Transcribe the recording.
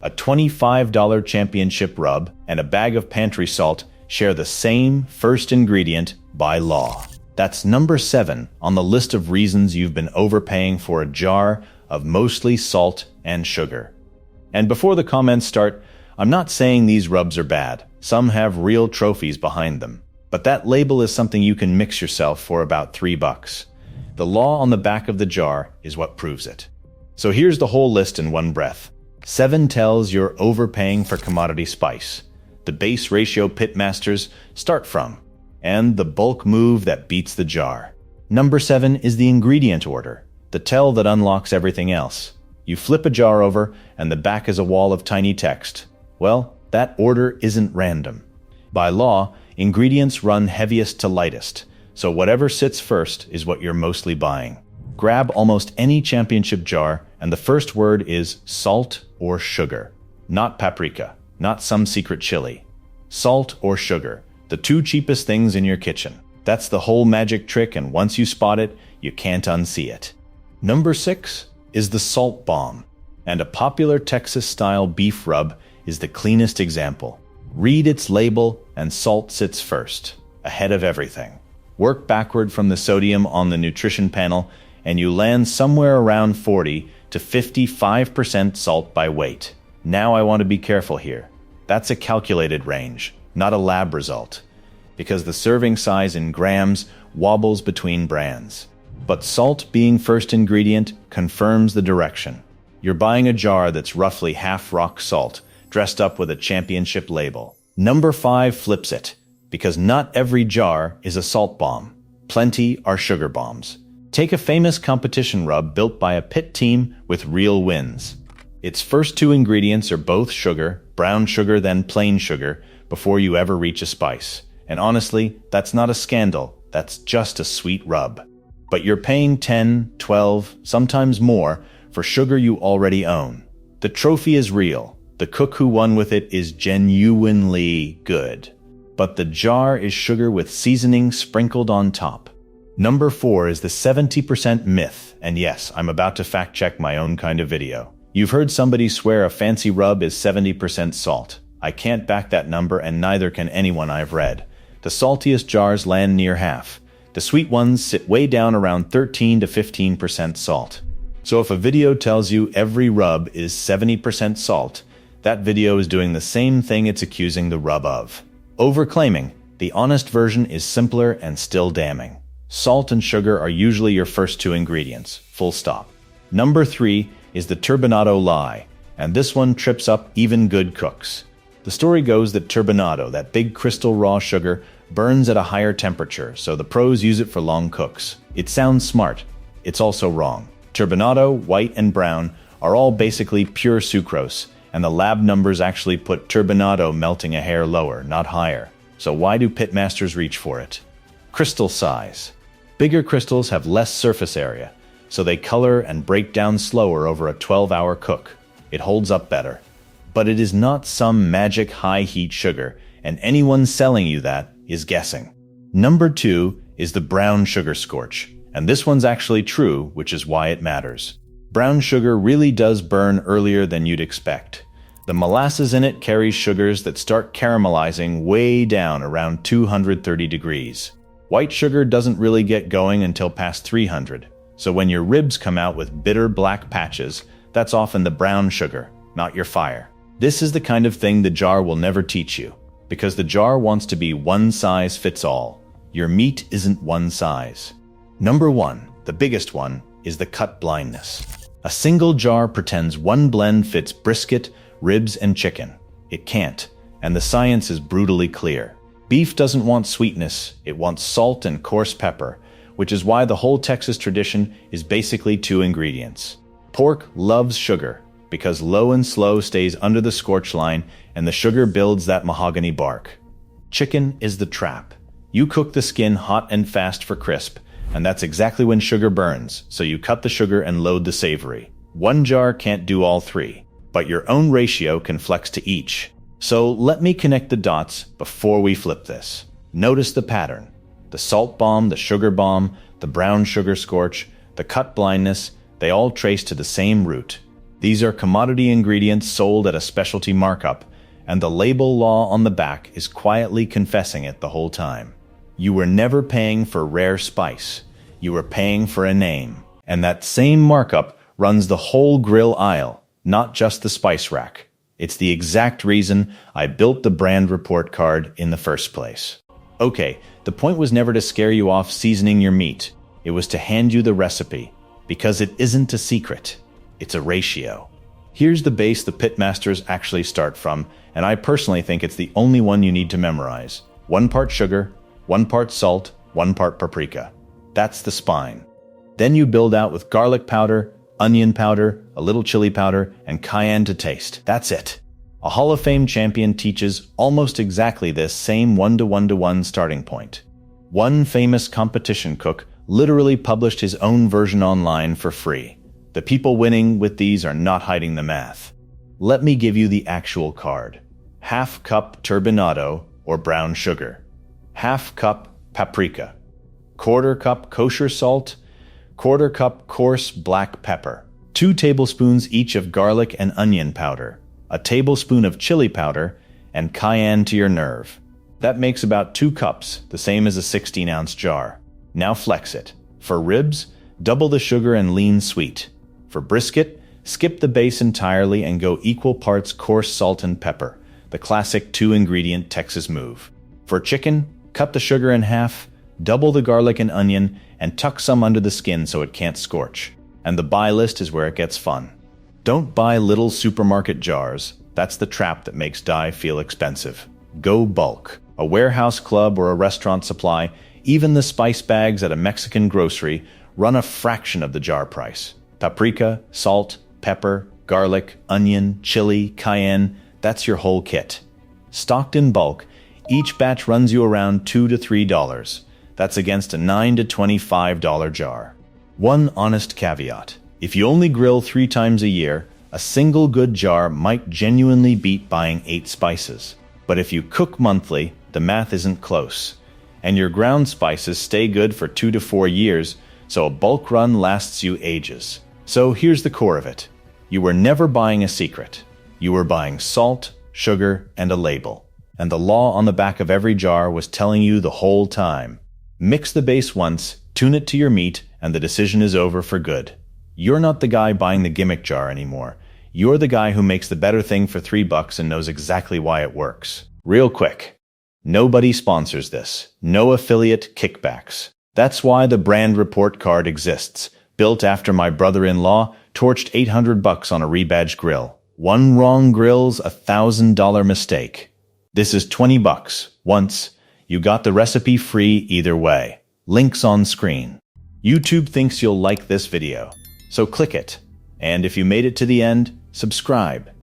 A $25 championship rub and a bag of pantry salt share the same first ingredient by law. That's number 7 on the list of reasons you've been overpaying for a jar of mostly salt and sugar. And before the comments start, I'm not saying these rubs are bad. Some have real trophies behind them. But that label is something you can mix yourself for about $3. The law on the back of the jar is what proves it. So here's the whole list in one breath. 7 tells you're overpaying for commodity spice, the base ratio pitmasters start from, and the bulk move that beats the jar. Number 7 is the ingredient order, the tell that unlocks everything else. You flip a jar over, and the back is a wall of tiny text. Well, that order isn't random. By law, ingredients run heaviest to lightest, so whatever sits first is what you're mostly buying. Grab almost any championship jar, and the first word is salt or sugar. Not paprika, not some secret chili. Salt or sugar, the 2 cheapest things in your kitchen. That's the whole magic trick, and once you spot it, you can't unsee it. Number 6 is the salt bomb, and a popular Texas-style beef rub is the cleanest example. Read its label, and salt sits first, ahead of everything. Work backward from the sodium on the nutrition panel, and you land somewhere around 40 to 55% salt by weight. Now I want to be careful here. That's a calculated range, not a lab result, because the serving size in grams wobbles between brands. But salt being first ingredient confirms the direction. You're buying a jar that's roughly half rock salt, dressed up with a championship label. Number 5 flips it, because not every jar is a salt bomb. Plenty are sugar bombs. Take a famous competition rub built by a pit team with real wins. Its first 2 ingredients are both sugar, brown sugar then plain sugar, before you ever reach a spice. And honestly, that's not a scandal, that's just a sweet rub. But you're paying 10, 12, sometimes more for sugar you already own. The trophy is real. The cook who won with it is genuinely good. But the jar is sugar with seasoning sprinkled on top. Number 4 is the 70% myth, and yes, I'm about to fact-check my own kind of video. You've heard somebody swear a fancy rub is 70% salt. I can't back that number, and neither can anyone I've read. The saltiest jars land near half. The sweet ones sit way down around 13 to 15% salt. So if a video tells you every rub is 70% salt, that video is doing the same thing it's accusing the rub of. Overclaiming. The honest version is simpler and still damning. Salt and sugar are usually your first 2 ingredients, full stop. Number 3 is the turbinado lie, and this one trips up even good cooks. The story goes that turbinado, that big crystal raw sugar, burns at a higher temperature, so the pros use it for long cooks. It sounds smart. It's also wrong. Turbinado, white and brown, are all basically pure sucrose, and the lab numbers actually put turbinado melting a hair lower, not higher. So why do pitmasters reach for it? Crystal size. Bigger crystals have less surface area, so they color and break down slower over a 12-hour cook. It holds up better. But it is not some magic high-heat sugar, and anyone selling you that is guessing. Number 2 is the brown sugar scorch, and this one's actually true, which is why it matters. Brown sugar really does burn earlier than you'd expect. The molasses in it carries sugars that start caramelizing way down around 230 degrees. White sugar doesn't really get going until past 300, so when your ribs come out with bitter black patches, that's often the brown sugar, not your fire. This is the kind of thing the jar will never teach you, because the jar wants to be one size fits all. Your meat isn't one size. Number 1, the biggest one, is the cut blindness. A single jar pretends one blend fits brisket, ribs, and chicken. It can't, and the science is brutally clear. Beef doesn't want sweetness, it wants salt and coarse pepper, which is why the whole Texas tradition is basically 2 ingredients. Pork loves sugar, because low and slow stays under the scorch line and the sugar builds that mahogany bark. Chicken is the trap. You cook the skin hot and fast for crisp, and that's exactly when sugar burns, so you cut the sugar and load the savory. One jar can't do all 3, but your own ratio can flex to each. So let me connect the dots before we flip this. Notice the pattern. The salt bomb, the sugar bomb, the brown sugar scorch, the cut blindness, they all trace to the same root. These are commodity ingredients sold at a specialty markup, and the label law on the back is quietly confessing it the whole time. You were never paying for rare spice. You were paying for a name. And that same markup runs the whole grill aisle, not just the spice rack. It's the exact reason I built the brand report card in the first place. Okay, the point was never to scare you off seasoning your meat. It was to hand you the recipe, because it isn't a secret. It's a ratio. Here's the base the Pitmasters actually start from, and I personally think it's the only one you need to memorize. 1 part sugar, 1 part salt, 1 part paprika. That's the spine. Then you build out with garlic powder, onion powder, a little chili powder, and cayenne to taste. That's it. A Hall of Fame champion teaches almost exactly this same 1-to-1-to-1 starting point. One famous competition cook literally published his own version online for free. The people winning with these are not hiding the math. Let me give you the actual card. 1/2 cup turbinado or brown sugar. 1/2 cup paprika. 1/4 cup kosher salt. 1/4 cup coarse black pepper. 2 tablespoons each of garlic and onion powder. A tablespoon of chili powder, and cayenne to your nerve. That makes about 2 cups, the same as a 16-ounce jar. Now flex it. For ribs, double the sugar and lean sweet. For brisket, skip the base entirely and go equal parts coarse salt and pepper, the classic 2-ingredient Texas move. For chicken, cut the sugar in half, double the garlic and onion, and tuck some under the skin so it can't scorch. And the buy list is where it gets fun. Don't buy little supermarket jars. That's the trap that makes dye feel expensive. Go bulk. A warehouse club or a restaurant supply, even the spice bags at a Mexican grocery, run a fraction of the jar price. Paprika, salt, pepper, garlic, onion, chili, cayenne, that's your whole kit. Stocked in bulk, each batch runs you around $2 to $3. That's against a $9 to $25 jar. One honest caveat. If you only grill 3 times a year, a single good jar might genuinely beat buying 8 spices. But if you cook monthly, the math isn't close. And your ground spices stay good for 2 to 4 years, so a bulk run lasts you ages. So here's the core of it. You were never buying a secret. You were buying salt, sugar, and a label. And the law on the back of every jar was telling you the whole time. Mix the base once, tune it to your meat, and the decision is over for good. You're not the guy buying the gimmick jar anymore. You're the guy who makes the better thing for $3 and knows exactly why it works. Real quick. Nobody sponsors this. No affiliate kickbacks. That's why the brand report card exists. Built after my brother-in-law torched $800 on a rebadged grill. One wrong grill's a $1,000 mistake. This is $20 once. You got the recipe free either way. Links on screen. YouTube thinks you'll like this video, so click it. And if you made it to the end, subscribe.